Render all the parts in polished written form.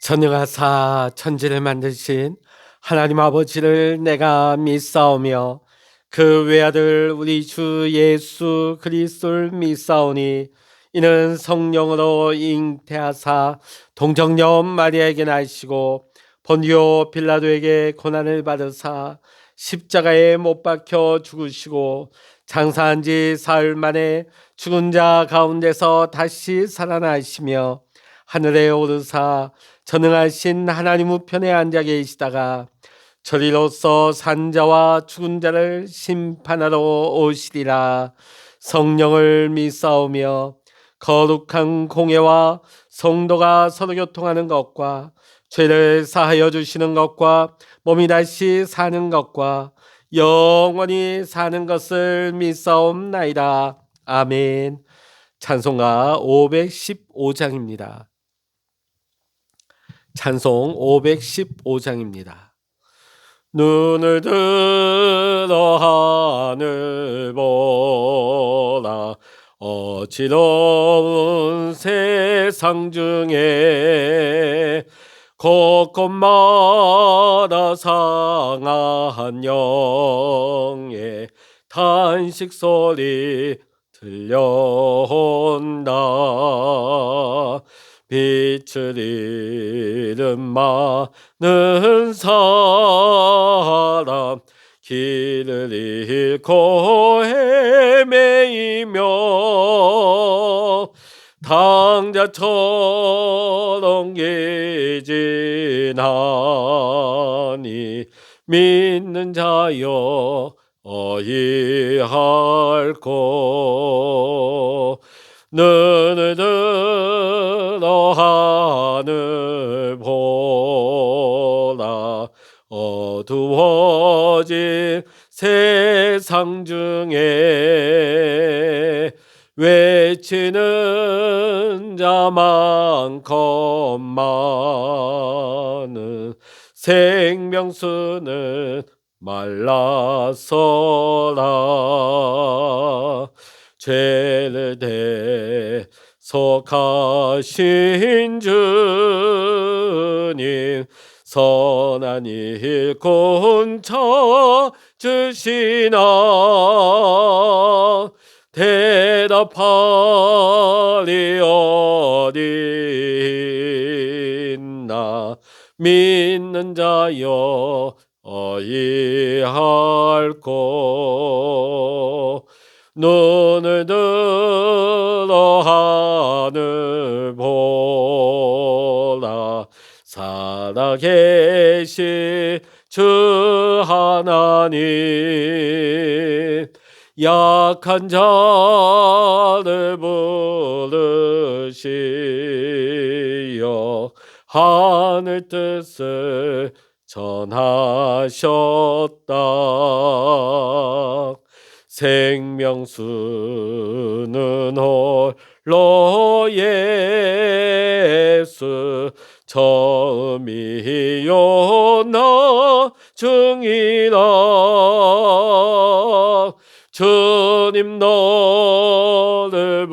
전능하사 천지를 만드신 하나님 아버지를 내가 믿사오며 그 외아들 우리 주 예수 그리스도를 믿사오니 이는 성령으로 잉태하사 동정녀 마리아에게 나시고 본디오 빌라도에게 고난을 받으사 십자가에 못 박혀 죽으시고 장사한 지 사흘 만에 죽은 자 가운데서 다시 살아나시며 하늘에 오르사 전능하신 하나님 우편에 앉아 계시다가 저리로서 산자와 죽은 자를 심판하러 오시리라. 성령을 믿사오며 거룩한 공예와 성도가 서로 교통하는 것과 죄를 사하여 주시는 것과 몸이 다시 사는 것과 영원히 사는 것을 믿사옵나이다. 아멘. 찬송가 515장입니다. 찬송 515장입니다. 눈을 들어 하늘 보라. 어지러운 세상 중에 곳곳마다 상한 영의 탄식 소리 들려온다. 빛을 잃은 많은 사람 길을 잃고 헤매이며 당자처럼 기진하니 믿는 자여 어이할꼬. 눈을 들어 하늘 보라. 어두워진 세상 중에 외치는 자 많건만은 생명수는 말라서라. 죄를 대속하신 주님 선한 일꾼 찾으시나. 대답하리 어디 있나. 믿는 자여 어이할꼬. 눈을 들어 하늘 보라. 살아계신 주 하나님 약한 자를 부르시어 하늘 뜻을 전하셨다. 생명수는 홀로 예수 처음이요 나중이라. 주님 너를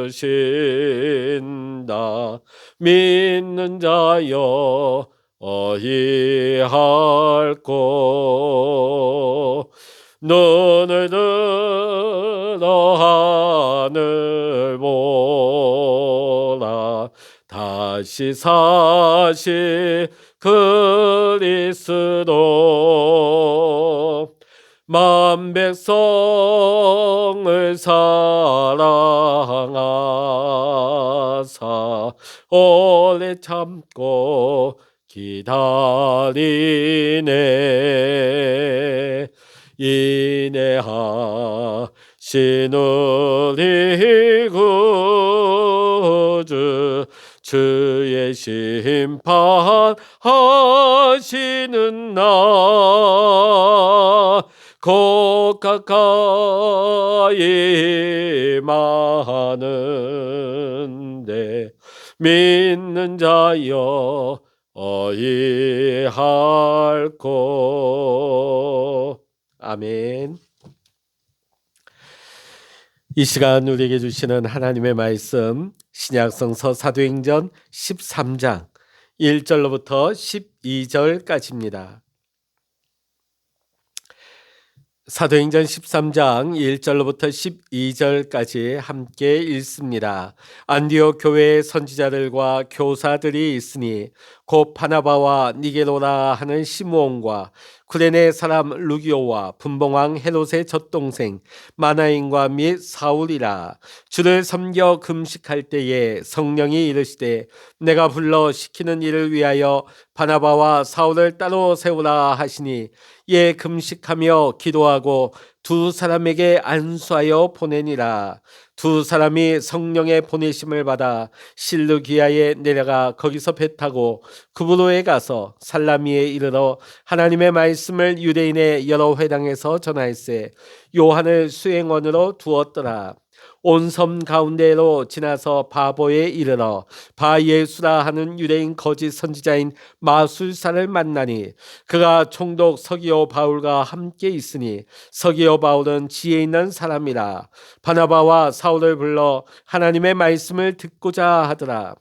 부르신다. 믿는 자여 어이할꼬. 눈을 들어 하늘 보라. 다시 사실 그리스도 만 백성을 사랑하사 오래 참고 기다리네. 인내하신 우리 구주 주의 심판하시는 날 곧 가까이 많은데 믿는 자여 어이할꼬. 아멘. 이 시간 우리에게 주시는 하나님의 말씀 신약성서 사도행전 13장 1절로부터 12절까지입니다. 사도행전 13장 1절로부터 12절까지 함께 읽습니다. 안디옥 교회의 선지자들과 교사들이 있으니 곧 바나바와 니게로라 하는 시므온과 쿠레네 사람 루기오와 분봉왕 헤롯의 젖동생 마나인과 및 사울이라. 주를 섬겨 금식할 때에 성령이 이르시되 내가 불러 시키는 일을 위하여 바나바와 사울을 따로 세우라 하시니 예 금식하며 기도하고 두 사람에게 안수하여 보내니라. 두 사람이 성령의 보내심을 받아 실루기아에 내려가 거기서 배 타고 구브로에 가서 살라미에 이르러 하나님의 말씀을 유대인의 여러 회당에서 전하였세. 요한을 수행원으로 두었더라. 온 섬 가운데로 지나서 바보에 이르러 바예수라 하는 유대인 거짓 선지자인 마술사를 만나니 그가 총독 서기오 바울과 함께 있으니 서기오 바울은 지혜 있는 사람이라. 바나바와 사울을 불러 하나님의 말씀을 듣고자 하더라.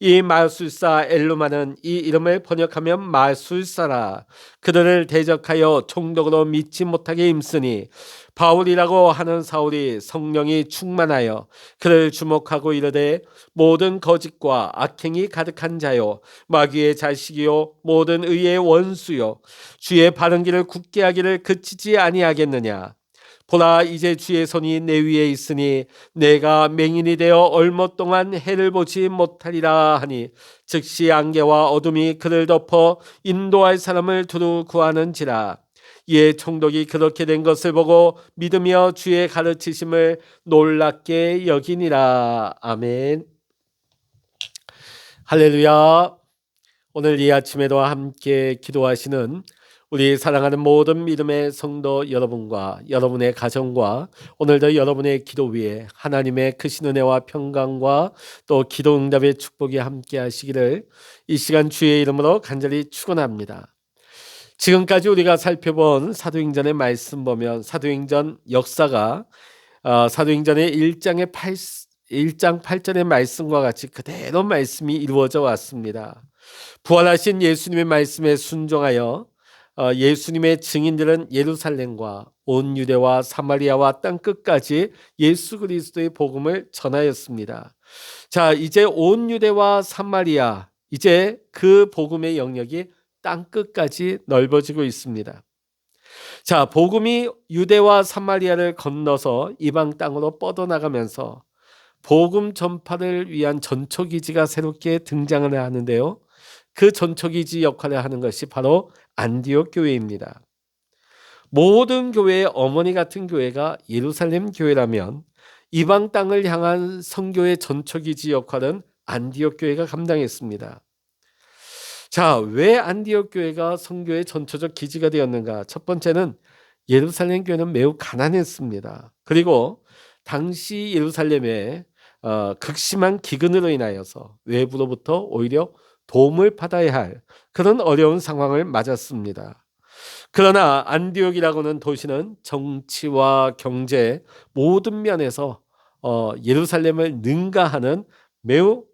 이 마술사 엘루마는 이 이름을 번역하면 마술사라. 그들을 대적하여 총독으로 믿지 못하게 힘쓰니 바울이라고 하는 사울이 성령이 충만하여 그를 주목하고 이르되 모든 거짓과 악행이 가득한 자요 마귀의 자식이요 모든 의의 원수요 주의 바른 길을 굳게 하기를 그치지 아니하겠느냐. 보라 이제 주의 손이 내 위에 있으니 내가 맹인이 되어 얼마 동안 해를 보지 못하리라 하니 즉시 안개와 어둠이 그를 덮어 인도할 사람을 두루 구하는지라. 이에 총독이 그렇게 된 것을 보고 믿으며 주의 가르치심을 놀랍게 여기니라. 아멘. 할렐루야. 오늘 이 아침에도 함께 기도하시는 우리 사랑하는 모든 믿음의 성도 여러분과 여러분의 가정과 오늘도 여러분의 기도 위에 하나님의 크신 은혜와 평강과 또 기도 응답의 축복이 함께 하시기를 이 시간 주의 이름으로 간절히 축원합니다. 지금까지 우리가 살펴본 사도행전의 말씀 보면 사도행전 역사가 사도행전의 1장 8절의 말씀과 같이 그대로 말씀이 이루어져 왔습니다. 부활하신 예수님의 말씀에 순종하여 예수님의 증인들은 예루살렘과 온 유대와 사마리아와 땅 끝까지 예수 그리스도의 복음을 전하였습니다. 자, 이제 온 유대와 사마리아, 이제 그 복음의 영역이 땅 끝까지 넓어지고 있습니다. 자, 복음이 유대와 사마리아를 건너서 이방 땅으로 뻗어나가면서 복음 전파를 위한 전초기지가 새롭게 등장을 하는데요. 그 전초기지 역할을 하는 것이 바로 안디옥 교회입니다. 모든 교회의 어머니 같은 교회가 예루살렘 교회라면 이방 땅을 향한 선교의 전초기지 역할은 안디옥 교회가 감당했습니다. 자, 왜 안디옥 교회가 선교의 전초적 기지가 되었는가? 첫 번째는 예루살렘 교회는 매우 가난했습니다. 그리고 당시 예루살렘에 극심한 기근으로 인하여서 외부로부터 오히려 도움을 받아야 할 그런 어려운 상황을 맞았습니다. 그러나 안디옥이라고는 도시는 정치와 경제 모든 면에서 예루살렘을 능가하는 매우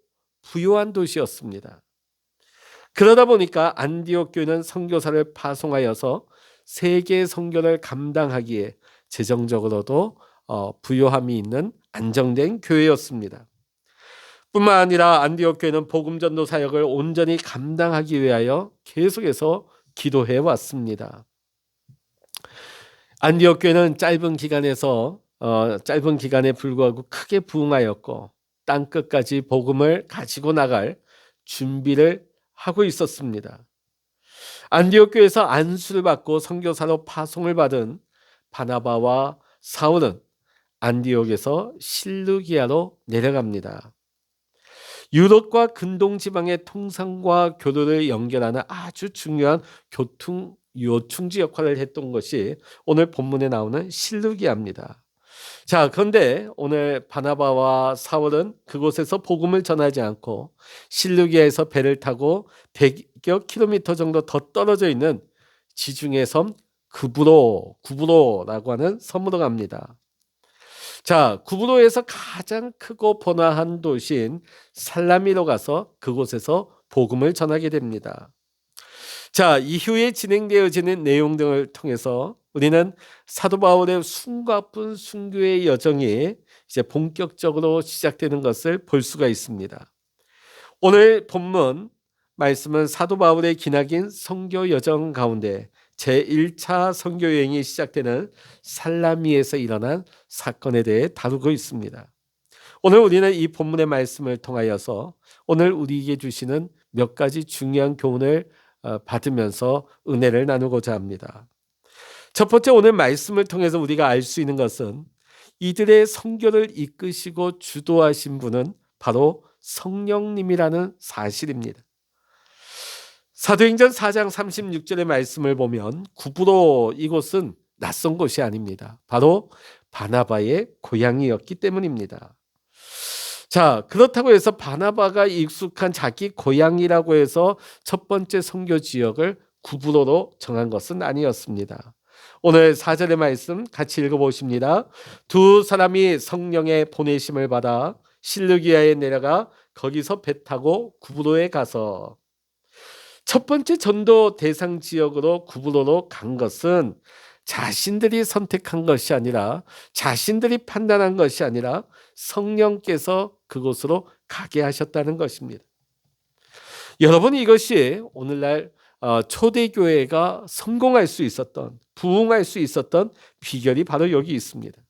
부유한 도시였습니다. 그러다 보니까 안디옥 교회는 선교사를 파송하여서 세계 선교를 감당하기에 재정적으로도 부유함이 있는 안정된 교회였습니다. 뿐만 아니라 안디옥 교회는 복음 전도 사역을 온전히 감당하기 위하여 계속해서 기도해 왔습니다. 안디옥 교회는 짧은 기간에 불구하고 크게 부흥하였고 땅 끝까지 복음을 가지고 나갈 준비를 하고 있었습니다. 안디옥 교회에서 안수를 받고 선교사로 파송을 받은 바나바와 사울은 안디옥에서 실루기아로 내려갑니다. 유럽과 근동 지방의 통상과 교류를 연결하는 아주 중요한 교통 요충지 역할을 했던 것이 오늘 본문에 나오는 실루기아입니다. 자, 그런데 오늘 바나바와 사울은 그곳에서 복음을 전하지 않고 실루기아에서 배를 타고 100여 킬로미터 정도 더 떨어져 있는 지중해 섬 구브로라고 하는 섬으로 갑니다. 자, 구브로에서 가장 크고 번화한 도시인 살라미로 가서 그곳에서 복음을 전하게 됩니다. 자, 이후에 진행되어지는 내용 등을 통해서 우리는 사도 바울의 숨가쁜 순교의 여정이 이제 본격적으로 시작되는 것을 볼 수가 있습니다. 오늘 본문 말씀은 사도 바울의 기나긴 선교 여정 가운데 제1차 선교 여행이 시작되는 살라미에서 일어난 사건에 대해 다루고 있습니다. 오늘 우리는 이 본문의 말씀을 통하여서 오늘 우리에게 주시는 몇 가지 중요한 교훈을 받으면서 은혜를 나누고자 합니다. 첫 번째, 오늘 말씀을 통해서 우리가 알 수 있는 것은 이들의 선교를 이끄시고 주도하신 분은 바로 성령님이라는 사실입니다. 사도행전 4장 36절의 말씀을 보면 구브로 이곳은 낯선 곳이 아닙니다. 바로 바나바의 고향이었기 때문입니다. 자, 그렇다고 해서 바나바가 익숙한 자기 고향이라고 해서 첫 번째 선교 지역을 구브로로 정한 것은 아니었습니다. 오늘 4절의 말씀 같이 읽어보십니다. 두 사람이 성령의 보내심을 받아 실루기아에 내려가 거기서 배 타고 구브로에 가서, 첫 번째 전도 대상 지역으로 구브로로 간 것은 자신들이 선택한 것이 아니라, 자신들이 판단한 것이 아니라 성령께서 그곳으로 가게 하셨다는 것입니다. 여러분, 이것이 오늘날 초대교회가 성공할 수 있었던, 부흥할 수 있었던 비결이 바로 여기 있습니다.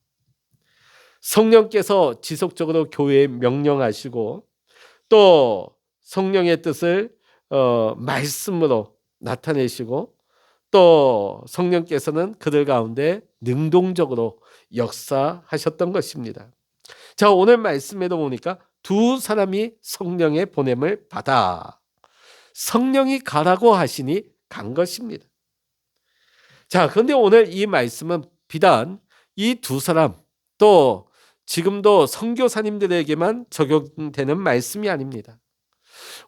성령께서 지속적으로 교회에 명령하시고 또 성령의 뜻을 말씀으로 나타내시고 또 성령께서는 그들 가운데 능동적으로 역사하셨던 것입니다. 자, 오늘 말씀에도 보니까 두 사람이 성령의 보냄을 받아 성령이 가라고 하시니 간 것입니다. 자, 그런데 오늘 이 말씀은 비단 이 두 사람, 또 지금도 선교사님들에게만 적용되는 말씀이 아닙니다.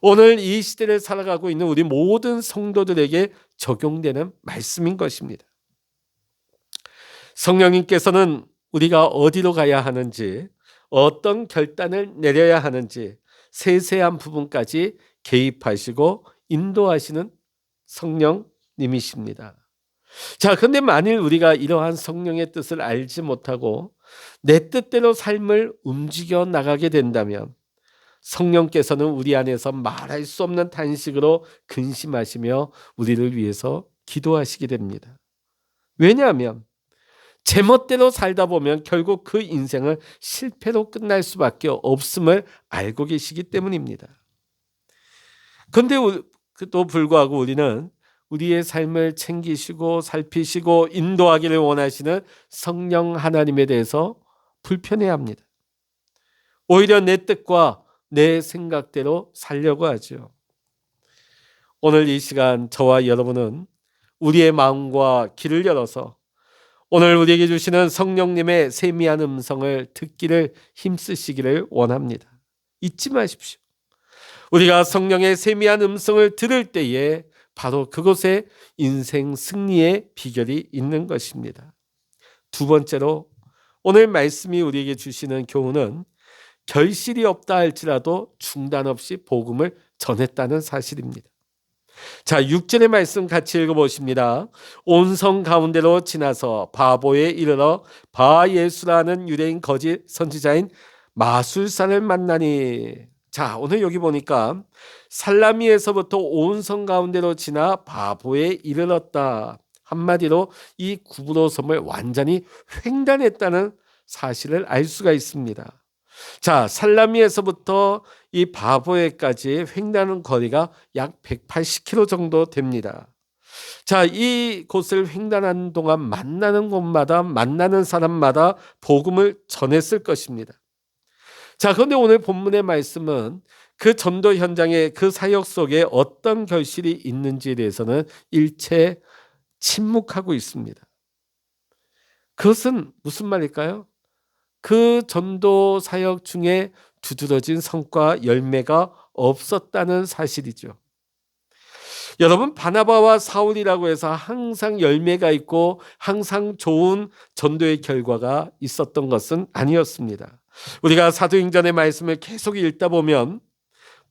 오늘 이 시대를 살아가고 있는 우리 모든 성도들에게 적용되는 말씀인 것입니다. 성령님께서는 우리가 어디로 가야 하는지, 어떤 결단을 내려야 하는지 세세한 부분까지 개입하시고 인도하시는 성령님이십니다. 자, 그런데 만일 우리가 이러한 성령의 뜻을 알지 못하고 내 뜻대로 삶을 움직여 나가게 된다면 성령께서는 우리 안에서 말할 수 없는 탄식으로 근심하시며 우리를 위해서 기도하시게 됩니다. 왜냐하면 제멋대로 살다 보면 결국 그 인생은 실패로 끝날 수밖에 없음을 알고 계시기 때문입니다. 그런데 또 불구하고 우리는 우리의 삶을 챙기시고 살피시고 인도하기를 원하시는 성령 하나님에 대해서 불편해합니다. 오히려 내 뜻과 내 생각대로 살려고 하죠. 오늘 이 시간 저와 여러분은 우리의 마음과 귀를 열어서 오늘 우리에게 주시는 성령님의 세미한 음성을 듣기를 힘쓰시기를 원합니다. 잊지 마십시오. 우리가 성령의 세미한 음성을 들을 때에 바로 그곳에 인생 승리의 비결이 있는 것입니다. 두 번째로 오늘 말씀이 우리에게 주시는 교훈은 결실이 없다 할지라도 중단 없이 복음을 전했다는 사실입니다. 자, 6절의 말씀 같이 읽어보십니다. 온 성 가운데로 지나서 바보에 이르러 바예수라는 유대인 거짓 선지자인 마술사를 만나니. 자, 오늘 여기 보니까 살라미에서부터 온 성 가운데로 지나 바보에 이르렀다. 한마디로 이 구브로 섬을 완전히 횡단했다는 사실을 알 수가 있습니다. 자, 살라미에서부터 이 바보에까지 횡단하는 거리가 약 180km 정도 됩니다. 자, 이 곳을 횡단하는 동안 만나는 곳마다 만나는 사람마다 복음을 전했을 것입니다. 자, 그런데 오늘 본문의 말씀은 그 전도 현장의 그 사역 속에 어떤 결실이 있는지에 대해서는 일체 침묵하고 있습니다. 그것은 무슨 말일까요? 그 전도 사역 중에 두드러진 성과 열매가 없었다는 사실이죠. 여러분, 바나바와 사울이라고 해서 항상 열매가 있고 항상 좋은 전도의 결과가 있었던 것은 아니었습니다. 우리가 사도행전의 말씀을 계속 읽다 보면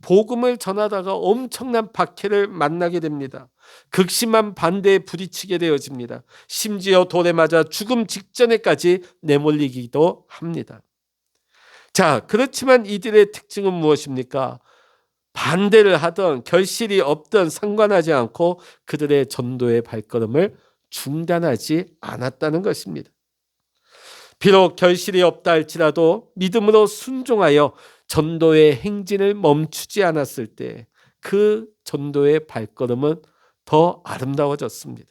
복음을 전하다가 엄청난 박해를 만나게 됩니다. 극심한 반대에 부딪히게 되어집니다. 심지어 돌에 맞아 죽음 직전에까지 내몰리기도 합니다. 자, 그렇지만 이들의 특징은 무엇입니까? 반대를 하던 결실이 없던 상관하지 않고 그들의 전도의 발걸음을 중단하지 않았다는 것입니다. 비록 결실이 없다 할지라도 믿음으로 순종하여 전도의 행진을 멈추지 않았을 때 그 전도의 발걸음은 더 아름다워졌습니다.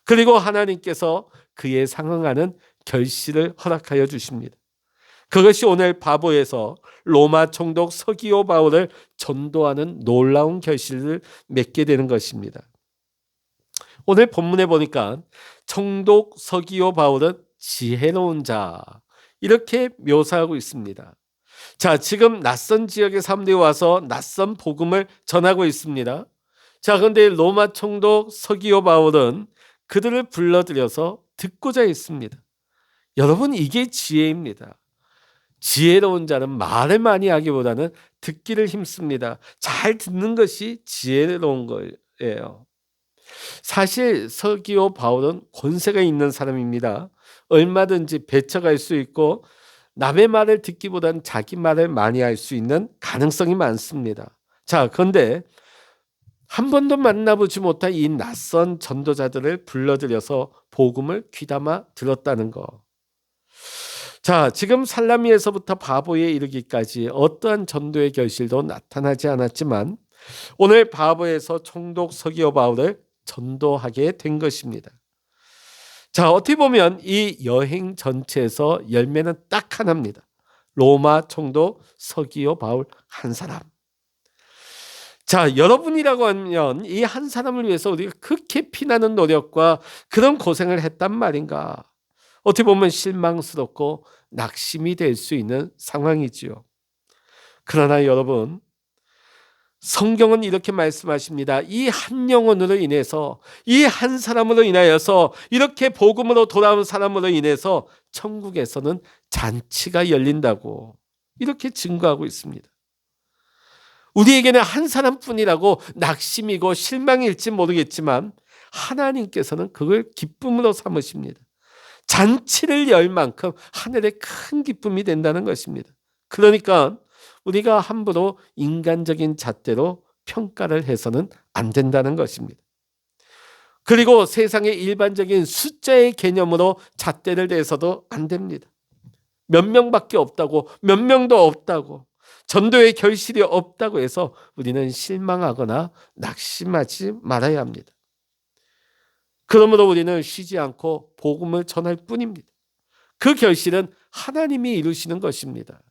그리고 하나님께서 그에 상응하는 결실을 허락하여 주십니다. 그것이 오늘 바보에서 로마 총독 서기오 바울을 전도하는 놀라운 결실을 맺게 되는 것입니다. 오늘 본문에 보니까 총독 서기오 바울은 지혜로운 자, 이렇게 묘사하고 있습니다. 자, 지금 낯선 지역의 사람들이 와서 낯선 복음을 전하고 있습니다. 자, 그런데 로마 총독 서기오 바울은 그들을 불러들여서 듣고자 했습니다. 여러분, 이게 지혜입니다. 지혜로운 자는 말을 많이 하기보다는 듣기를 힘씁니다. 잘 듣는 것이 지혜로운 거예요. 사실 서기오 바울은 권세가 있는 사람입니다. 얼마든지 배척할 수 있고 남의 말을 듣기보다는 자기 말을 많이 할 수 있는 가능성이 많습니다. 자, 그런데 한 번도 만나보지 못한 이 낯선 전도자들을 불러들여서 복음을 귀담아 들었다는 거. 자, 지금 살라미에서부터 바보에 이르기까지 어떠한 전도의 결실도 나타나지 않았지만 오늘 바보에서 총독 서기오 바울을 전도하게 된 것입니다. 자, 어떻게 보면 이 여행 전체에서 열매는 딱 하나입니다. 로마 총독 서기오 바울 한 사람. 자, 여러분이라고 하면 이 한 사람을 위해서 우리가 그렇게 피나는 노력과 그런 고생을 했단 말인가? 어떻게 보면 실망스럽고 낙심이 될 수 있는 상황이지요. 그러나 여러분, 성경은 이렇게 말씀하십니다. 이 한 영혼으로 인해서, 이 한 사람으로 인하여서, 이렇게 복음으로 돌아온 사람으로 인해서 천국에서는 잔치가 열린다고 이렇게 증거하고 있습니다. 우리에게는 한 사람뿐이라고 낙심이고 실망일지 모르겠지만 하나님께서는 그걸 기쁨으로 삼으십니다. 잔치를 열 만큼 하늘의 큰 기쁨이 된다는 것입니다. 그러니까 우리가 함부로 인간적인 잣대로 평가를 해서는 안 된다는 것입니다. 그리고 세상의 일반적인 숫자의 개념으로 잣대를 대서도 안 됩니다. 몇 명밖에 없다고, 몇 명도 없다고, 전도의 결실이 없다고 해서 우리는 실망하거나 낙심하지 말아야 합니다. 그러므로 우리는 쉬지 않고 복음을 전할 뿐입니다. 그 결실은 하나님이 이루시는 것입니다.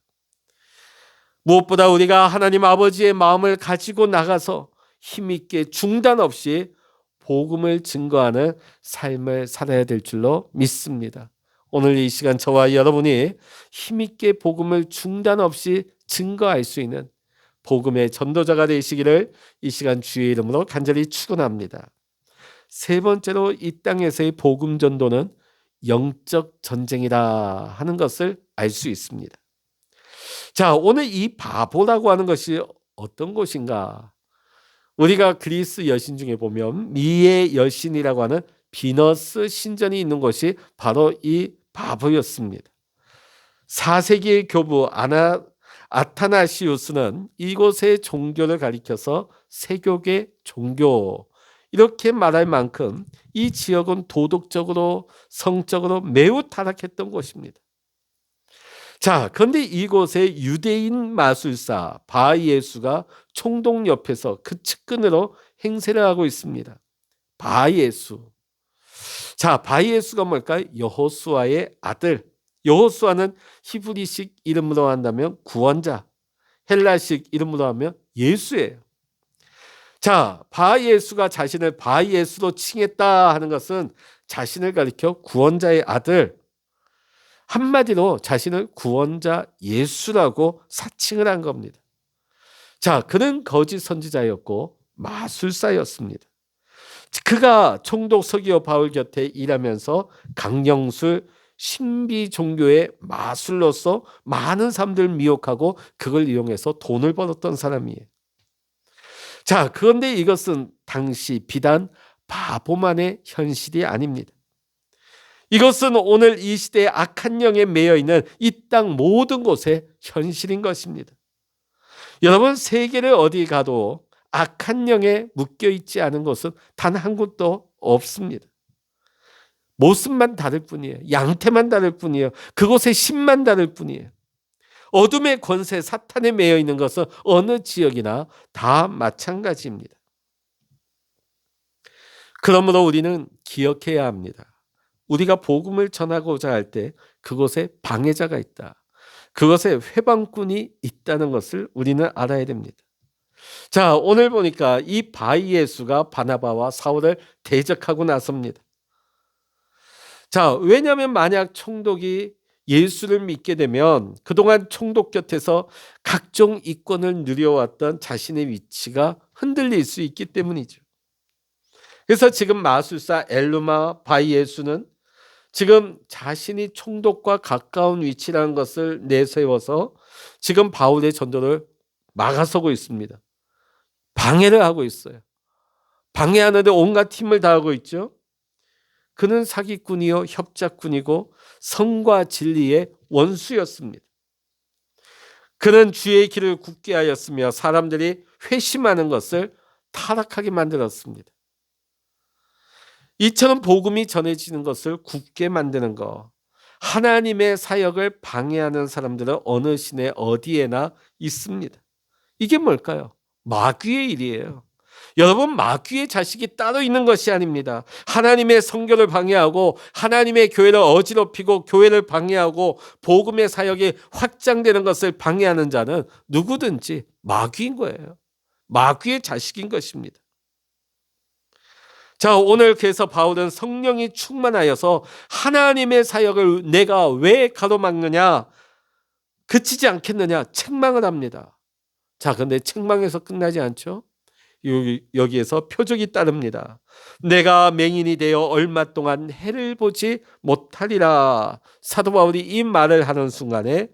무엇보다 우리가 하나님 아버지의 마음을 가지고 나가서 힘있게 중단 없이 복음을 증거하는 삶을 살아야 될 줄로 믿습니다. 오늘 이 시간 저와 여러분이 힘있게 복음을 중단 없이 증거할 수 있는 복음의 전도자가 되시기를 이 시간 주의 이름으로 간절히 축원합니다. 세 번째로 이 땅에서의 복음 전도는 영적 전쟁이라 하는 것을 알 수 있습니다. 자, 오늘 이 바보라고 하는 것이 어떤 것인가? 우리가 그리스 여신 중에 보면 미의 여신이라고 하는 비너스 신전이 있는 곳이 바로 이 바보였습니다. 4세기의 교부 아타나시우스는 이곳의 종교를 가리켜서 세교계 종교 이렇게 말할 만큼 이 지역은 도덕적으로 성적으로 매우 타락했던 곳입니다. 자, 그런데 이곳에 유대인 마술사 바예수가 총독 옆에서 그 측근으로 행세를 하고 있습니다. 바예수. 자, 바예수가 뭘까요? 여호수아의 아들. 여호수아는 히브리식 이름으로 한다면 구원자, 헬라식 이름으로 하면 예수예요. 자, 바예수가 자신을 바예수로 칭했다 하는 것은 자신을 가리켜 구원자의 아들, 한마디로 자신을 구원자 예수라고 사칭을 한 겁니다. 자, 그는 거짓 선지자였고 마술사였습니다. 그가 총독 서기오 바울 곁에 일하면서 강령술 신비 종교의 마술로서 많은 사람들을 미혹하고 그걸 이용해서 돈을 벌었던 사람이에요. 자, 그런데 이것은 당시 비단 바보만의 현실이 아닙니다. 이것은 오늘 이 시대의 악한 영에 매여 있는 이 땅 모든 곳의 현실인 것입니다. 여러분, 세계를 어디 가도 악한 영에 묶여 있지 않은 곳은 단 한 곳도 없습니다. 모습만 다를 뿐이에요. 양태만 다를 뿐이에요. 그곳의 신만 다를 뿐이에요. 어둠의 권세 사탄에 매여 있는 것은 어느 지역이나 다 마찬가지입니다. 그러므로 우리는 기억해야 합니다. 우리가 복음을 전하고자 할 때 그곳에 방해자가 있다. 그것에 회방꾼이 있다는 것을 우리는 알아야 됩니다. 자, 오늘 보니까 이 바이예수가 바나바와 사울을 대적하고 나섭니다. 자, 왜냐하면 만약 총독이 예수를 믿게 되면 그동안 총독 곁에서 각종 이권을 누려왔던 자신의 위치가 흔들릴 수 있기 때문이죠. 그래서 지금 마술사 엘루마 바이예수는 지금 자신이 총독과 가까운 위치라는 것을 내세워서 지금 바울의 전도를 막아서고 있습니다. 방해를 하고 있어요. 방해하는데 온갖 힘을 다하고 있죠. 그는 사기꾼이요 협작꾼이고 성과 진리의 원수였습니다. 그는 주의 길을 굳게 하였으며 사람들이 회심하는 것을 타락하게 만들었습니다. 이처럼 복음이 전해지는 것을 굳게 만드는 것, 하나님의 사역을 방해하는 사람들은 어느 시내 어디에나 있습니다. 이게 뭘까요? 마귀의 일이에요. 여러분, 마귀의 자식이 따로 있는 것이 아닙니다. 하나님의 선교를 방해하고 하나님의 교회를 어지럽히고 교회를 방해하고 복음의 사역이 확장되는 것을 방해하는 자는 누구든지 마귀인 거예요. 마귀의 자식인 것입니다. 자, 오늘 그래서 바울은 성령이 충만하여서 하나님의 사역을 내가 왜 가로막느냐, 그치지 않겠느냐 책망을 합니다. 자, 그런데 책망에서 끝나지 않죠. 여기에서 표적이 따릅니다. 내가 맹인이 되어 얼마 동안 해를 보지 못하리라. 사도 바울이 이 말을 하는 순간에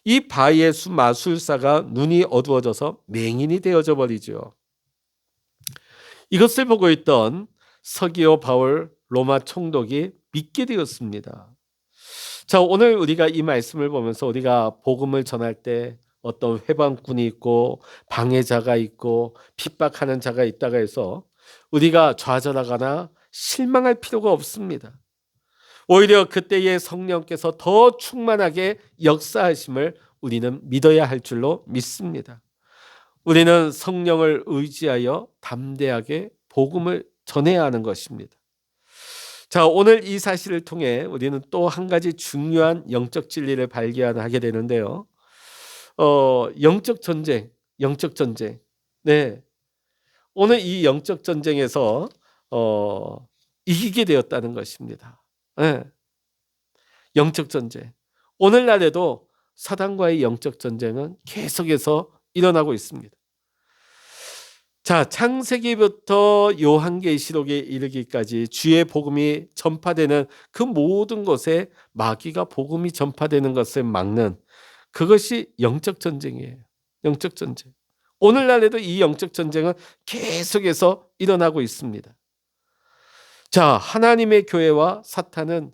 이 바예수 마술사가 눈이 어두워져서 맹인이 되어져 버리죠. 이것을 보고 있던 서기오 바울 로마 총독이 믿게 되었습니다. 자, 오늘 우리가 이 말씀을 보면서 우리가 복음을 전할 때 어떤 회방꾼이 있고 방해자가 있고 핍박하는 자가 있다가 해서 우리가 좌절하거나 실망할 필요가 없습니다. 오히려 그때의 성령께서 더 충만하게 역사하심을 우리는 믿어야 할 줄로 믿습니다. 우리는 성령을 의지하여 담대하게 복음을 전해야 하는 것입니다. 자, 오늘 이 사실을 통해 우리는 또 한 가지 중요한 영적 진리를 발견하게 되는데요. 영적 전쟁. 네. 오늘 이 영적 전쟁에서 이기게 되었다는 것입니다. 네. 영적 전쟁. 오늘날에도 사단과의 영적 전쟁은 계속해서 일어나고 있습니다. 자, 창세기부터 요한계시록에 이르기까지 주의 복음이 전파되는 그 모든 곳에 마귀가 복음이 전파되는 것을 막는 그것이 영적 전쟁이에요. 영적 전쟁. 오늘날에도 이 영적 전쟁은 계속해서 일어나고 있습니다. 자, 하나님의 교회와 사탄은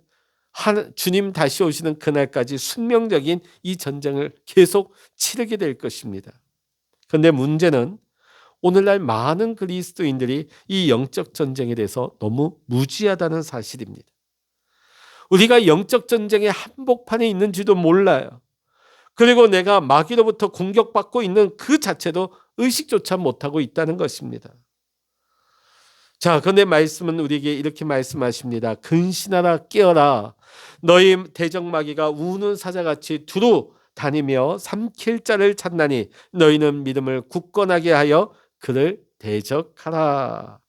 주님 다시 오시는 그날까지 숙명적인 이 전쟁을 계속 치르게 될 것입니다. 그런데 문제는 오늘날 많은 그리스도인들이 이 영적 전쟁에 대해서 너무 무지하다는 사실입니다. 우리가 영적 전쟁의 한복판에 있는지도 몰라요. 그리고 내가 마귀로부터 공격받고 있는 그 자체도 의식조차 못하고 있다는 것입니다. 자, 그런데 말씀은 우리에게 이렇게 말씀하십니다. 근신하라, 깨어라. 너희 대적마귀가 우는 사자같이 두루 다니며 삼킬 자를 찾나니 너희는 믿음을 굳건하게 하여 그를 대적하라.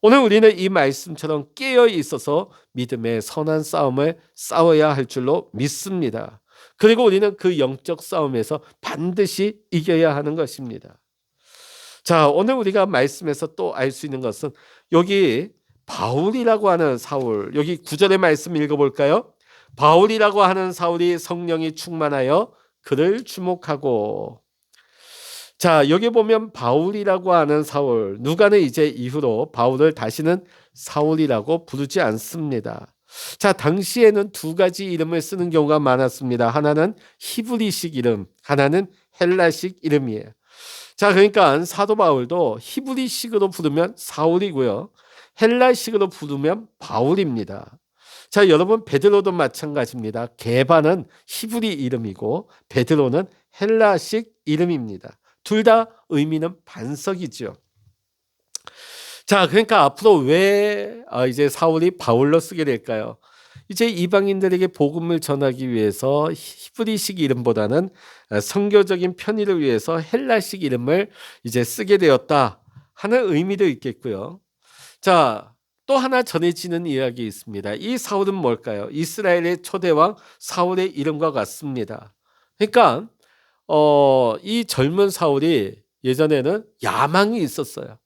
오늘 우리는 이 말씀처럼 깨어 있어서 믿음의 선한 싸움을 싸워야 할 줄로 믿습니다. 그리고 우리는 그 영적 싸움에서 반드시 이겨야 하는 것입니다. 자, 오늘 우리가 말씀에서 또 알 수 있는 것은 여기 바울이라고 하는 사울, 여기 9절의 말씀 읽어볼까요? 바울이라고 하는 사울이 성령이 충만하여 그를 주목하고. 자, 여기 보면 바울이라고 하는 사울, 누가는 이제 이후로 바울을 다시는 사울이라고 부르지 않습니다. 자, 당시에는 두 가지 이름을 쓰는 경우가 많았습니다. 하나는 히브리식 이름, 하나는 헬라식 이름이에요. 자, 그러니까 사도 바울도 히브리식으로 부르면 사울이고요, 헬라식으로 부르면 바울입니다. 자, 여러분, 베드로도 마찬가지입니다. 게바는 히브리 이름이고 베드로는 헬라식 이름입니다. 둘 다 의미는 반석이죠. 자, 그러니까 앞으로 왜 이제 사울이 바울로 쓰게 될까요? 이제 이방인들에게 복음을 전하기 위해서 히브리식 이름보다는 선교적인 편의를 위해서 헬라식 이름을 이제 쓰게 되었다 하는 의미도 있겠고요. 자, 또 하나 전해지는 이야기 있습니다. 이 사울은 뭘까요? 이스라엘의 초대왕 사울의 이름과 같습니다. 그러니까 이 젊은 사울이 예전에는 야망이 있었어요.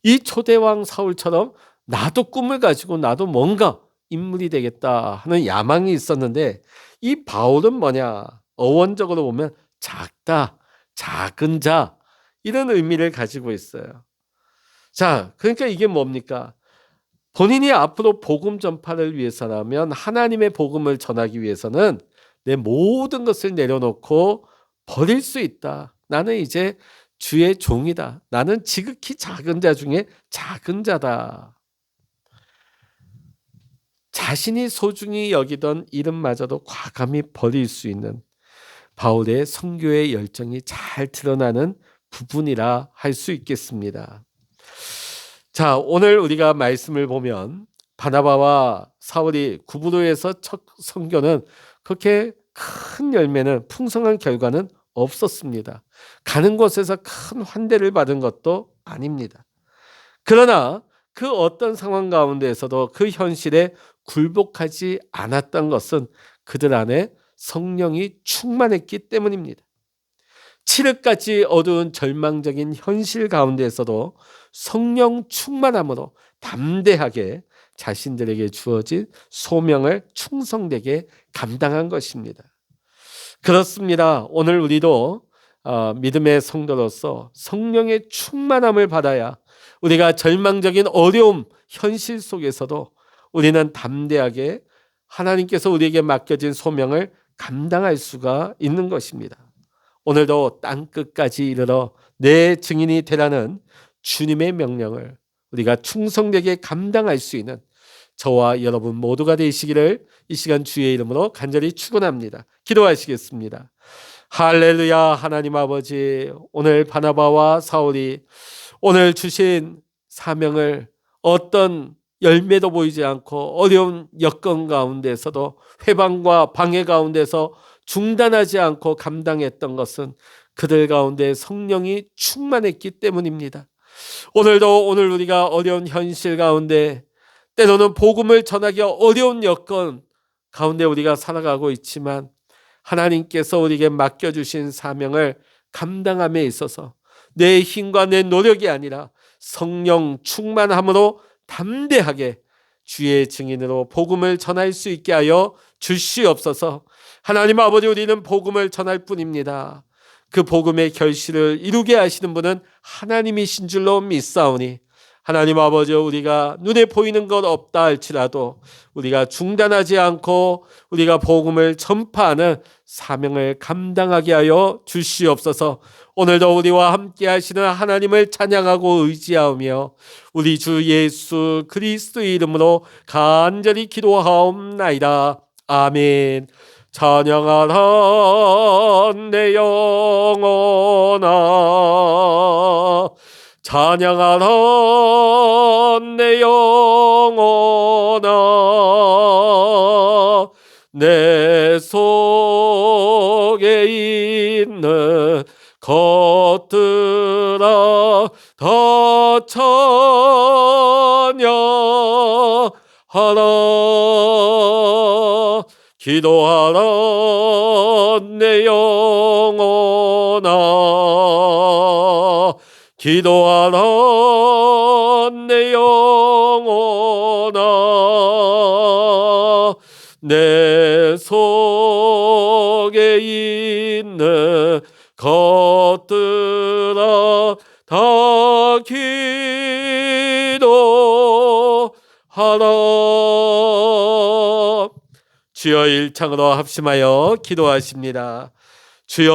이 초대왕 사울처럼 나도 꿈을 가지고 나도 뭔가 인물이 되겠다 하는 야망이 있었는데, 이 바울은 뭐냐? 어원적으로 보면 작다, 작은 자, 이런 의미를 가지고 있어요. 자, 그러니까 이게 뭡니까? 본인이 앞으로 복음 전파를 위해서라면, 하나님의 복음을 전하기 위해서는 내 모든 것을 내려놓고 버릴 수 있다. 나는 이제 주의 종이다. 나는 지극히 작은 자 중에 작은 자다. 자신이 소중히 여기던 이름마저도 과감히 버릴 수 있는 바울의 선교의 열정이 잘 드러나는 부분이라 할 수 있겠습니다. 자, 오늘 우리가 말씀을 보면 바나바와 사울이 구브로에서 첫 선교는 그렇게 큰 열매는, 풍성한 결과는 없었습니다. 가는 곳에서 큰 환대를 받은 것도 아닙니다. 그러나 그 어떤 상황 가운데에서도 그 현실에 굴복하지 않았던 것은 그들 안에 성령이 충만했기 때문입니다. 칠흑같이 어두운 절망적인 현실 가운데에서도 성령 충만함으로 담대하게 자신들에게 주어진 소명을 충성되게 감당한 것입니다. 그렇습니다. 오늘 우리도 믿음의 성도로서 성령의 충만함을 받아야 우리가 절망적인 어려움, 현실 속에서도 우리는 담대하게 하나님께서 우리에게 맡겨진 소명을 감당할 수가 있는 것입니다. 오늘도 땅끝까지 이르러 내 증인이 되라는 주님의 명령을 우리가 충성되게 감당할 수 있는 저와 여러분 모두가 되시기를 이 시간 주의 이름으로 간절히 축원합니다. 기도하시겠습니다. 할렐루야. 하나님 아버지, 오늘 바나바와 사울이 오늘 주신 사명을 어떤 열매도 보이지 않고 어려운 여건 가운데서도 회방과 방해 가운데서 중단하지 않고 감당했던 것은 그들 가운데 성령이 충만했기 때문입니다. 오늘 우리가 어려운 현실 가운데, 때로는 복음을 전하기 어려운 여건 가운데 우리가 살아가고 있지만, 하나님께서 우리에게 맡겨주신 사명을 감당함에 있어서 내 힘과 내 노력이 아니라 성령 충만함으로 담대하게 주의 증인으로 복음을 전할 수 있게 하여 주시옵소서. 하나님 아버지, 우리는 복음을 전할 뿐입니다. 그 복음의 결실을 이루게 하시는 분은 하나님이신 줄로 믿사오니, 하나님 아버지, 우리가 눈에 보이는 것 없다 할지라도 우리가 중단하지 않고 우리가 복음을 전파하는 사명을 감당하게 하여 주시옵소서. 오늘도 우리와 함께 하시는 하나님을 찬양하고 의지하며 우리 주 예수 그리스도의 이름으로 간절히 기도하옵나이다. 아멘. 찬양하라 내 영혼아, 찬양하라 내 영혼아, 내 속에 있는 것들아 다 찬양하라. 기도하라 내 영혼아, 기도하라 내 영혼아 내 속에 있는 것들아 다 기도하라. 주여 일창으로 합심하여 기도하십니다. 주여